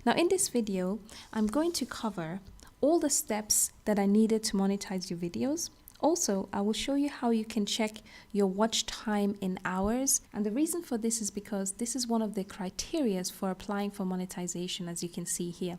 Now in this video, I'm going to cover all the steps that I needed to monetize your videos. Also, I will show you how you can check your watch time in hours. And the reason for this is because this is one of the criteria for applying for monetization, as you can see here.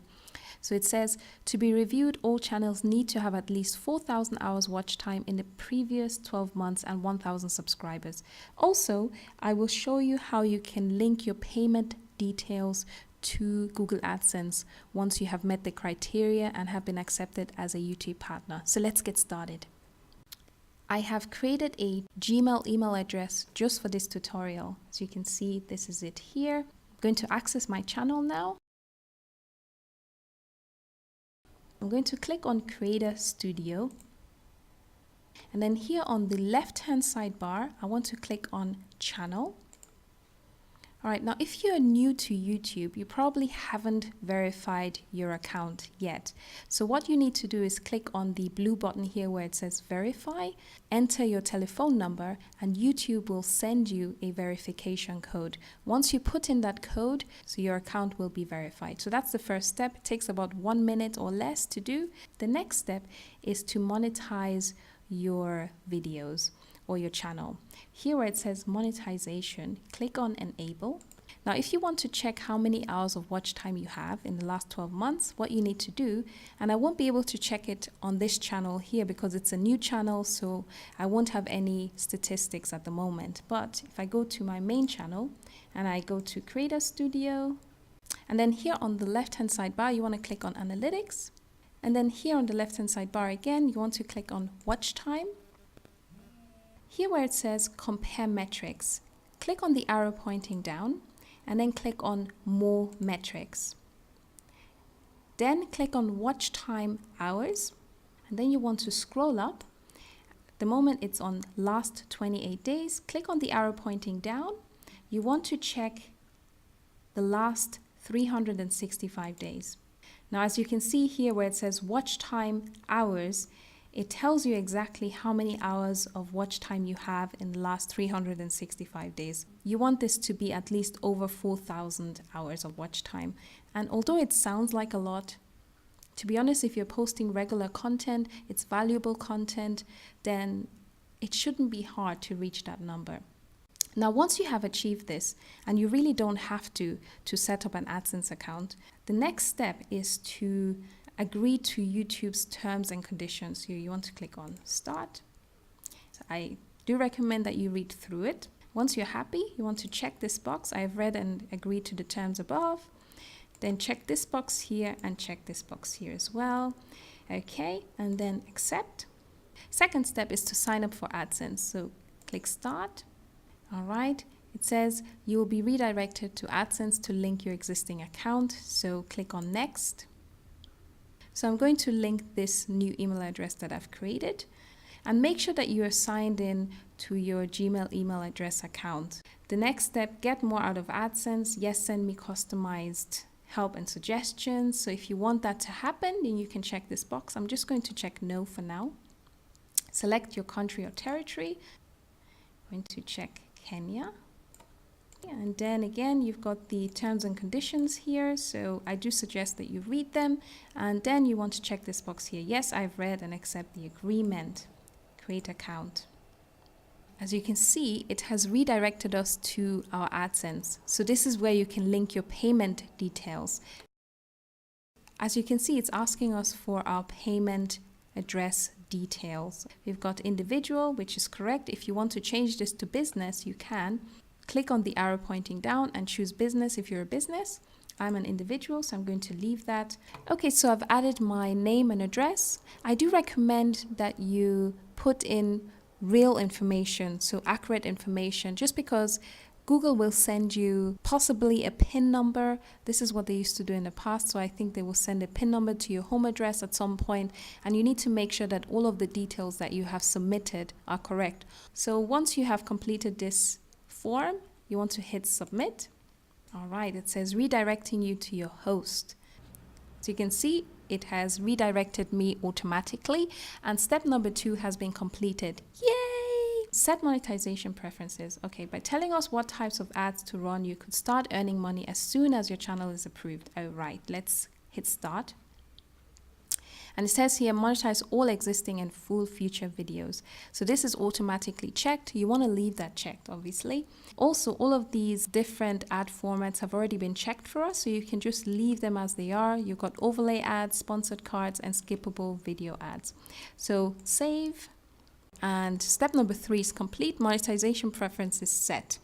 So it says, to be reviewed, all channels need to have at least 4,000 hours watch time in the previous 12 months and 1,000 subscribers. Also, I will show you how you can link your payment details to Google Adsense once you have met the criteria and have been accepted as a YouTube partner. So let's get started. I have created a Gmail email address just for this tutorial. As you can see, this is it here. I'm going to access my channel now. I'm going to click on Creator Studio. And then here on the left-hand sidebar, I want to click on Channel. All right, now if you're new to YouTube, you probably haven't verified your account yet. So what you need to do is click on the blue button here where it says verify, enter your telephone number, and YouTube will send you a verification code. Once you put in that code, so your account will be verified. So that's the first step. It takes about 1 minute or less to do. The next step is to monetize your videos or your channel. Here where it says monetization, click on enable. Now if you want to check how many hours of watch time you have in the last 12 months, what you need to do, and I won't be able to check it on this channel here because it's a new channel, so I won't have any statistics at the moment. But if I go to my main channel and I go to Creator Studio, and then here on the left hand sidebar you want to click on analytics, and then here on the left hand sidebar again you want to click on watch time. Here where it says compare metrics, click on the arrow pointing down and then click on more metrics. Then click on watch time hours, and then you want to scroll up. The moment it's on last 28 days, click on the arrow pointing down. You want to check the last 365 days. Now as you can see here where it says watch time hours, it tells you exactly how many hours of watch time you have in the last 365 days. You want this to be at least over 4,000 hours of watch time. And although it sounds like a lot, to be honest, if you're posting regular content, it's valuable content, then it shouldn't be hard to reach that number. Now, once you have achieved this, and you really don't have to set up an Adsense account, the next step is to agree to YouTube's terms and conditions. Here you want to click on Start. So I do recommend that you read through it. Once you're happy, you want to check this box. I have read and agreed to the terms above. Then check this box here and check this box here as well. Okay, and then accept. Second step is to sign up for Adsense. So click Start. All right. It says you will be redirected to Adsense to link your existing account. So click on Next. So I'm going to link this new email address that I've created, and make sure that you are signed in to your Gmail email address account. The next step, get more out of Adsense. Yes, send me customized help and suggestions. So if you want that to happen, then you can check this box. I'm just going to check no for now. Select your country or territory. I'm going to check Kenya. And then again, you've got the terms and conditions here. So I do suggest that you read them. And then you want to check this box here. Yes, I've read and accept the agreement. Create account. As you can see, it has redirected us to our Adsense. So this is where you can link your payment details. As you can see, it's asking us for our payment address details. We've got individual, which is correct. If you want to change this to business, you can. Click on the arrow pointing down and choose business if you're a business. I'm an individual, so I'm going to leave that. Okay, so I've added my name and address. I do recommend that you put in real information, so accurate information, just because Google will send you possibly a PIN number. This is what they used to do in the past, so I think they will send a PIN number to your home address at some point, and you need to make sure that all of the details that you have submitted are correct. So once you have completed this form, you want to hit submit. All right, it says redirecting you to your host. So you can see it has redirected me automatically, and step number 2 has been completed. Yay! Set monetization preferences. Okay, by telling us what types of ads to run, you could start earning money as soon as your channel is approved. All right, let's hit start. And it says here, monetize all existing and full future videos. So this is automatically checked. You want to leave that checked, obviously. Also, all of these different ad formats have already been checked for us. So you can just leave them as they are. You've got overlay ads, sponsored cards, and skippable video ads. So save. And step number 3 is complete monetization preferences set.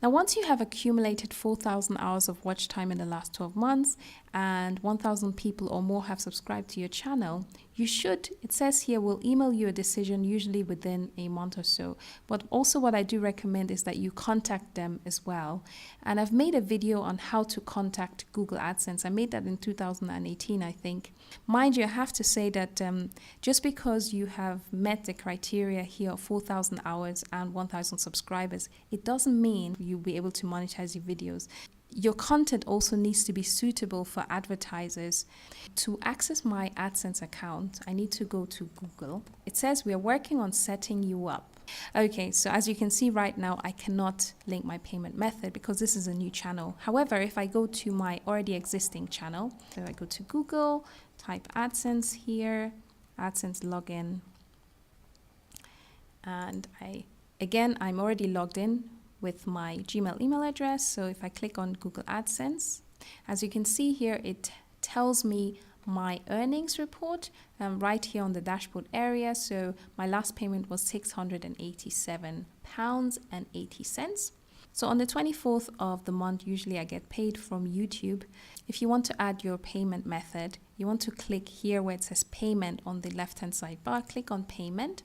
Now, once you have accumulated 4,000 hours of watch time in the last 12 months and 1,000 people or more have subscribed to your channel, you should, it says here, we'll email you a decision usually within a month or so. But also what I do recommend is that you contact them as well. And I've made a video on how to contact Google AdSense. I made that in 2018, I think. Mind you, I have to say that just because you have met the criteria here of 4,000 hours and 1,000 subscribers, it doesn't mean you'll be able to monetize your videos. Your content also needs to be suitable for advertisers. To access my AdSense account, I need to go to Google. It says we are working on setting you up. Okay, so as you can see right now, I cannot link my payment method because this is a new channel. However, if I go to my already existing channel, so I go to Google, type AdSense here, AdSense login, and I'm already logged in with my Gmail email address. So if I click on Google AdSense, as you can see here, it tells me my earnings report right here on the dashboard area. So my last payment was £687.80. So on the 24th of the month, usually I get paid from YouTube. If you want to add your payment method, you want to click here where it says payment on the left-hand sidebar, click on payment.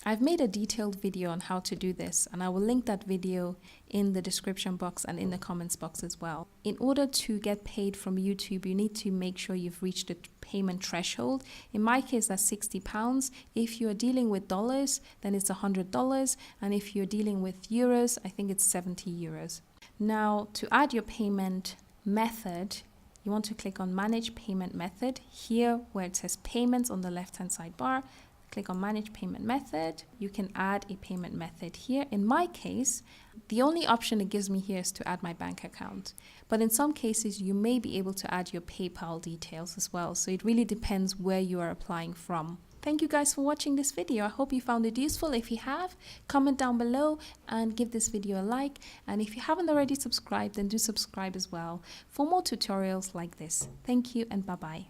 I've made a detailed video on how to do this, and I will link that video in the description box and in the comments box as well. In order to get paid from YouTube, you need to make sure you've reached the payment threshold. In my case, that's £60. If you're dealing with dollars, then it's $100. And if you're dealing with euros, I think it's 70 euros. Now, to add your payment method, you want to click on Manage Payment Method here where it says Payments on the left-hand sidebar. Click on Manage Payment Method. You can add a payment method here. In my case, the only option it gives me here is to add my bank account. But in some cases, you may be able to add your PayPal details as well. So it really depends where you are applying from. Thank you guys for watching this video. I hope you found it useful. If you have, comment down below and give this video a like. And if you haven't already subscribed, then do subscribe as well for more tutorials like this. Thank you and bye-bye.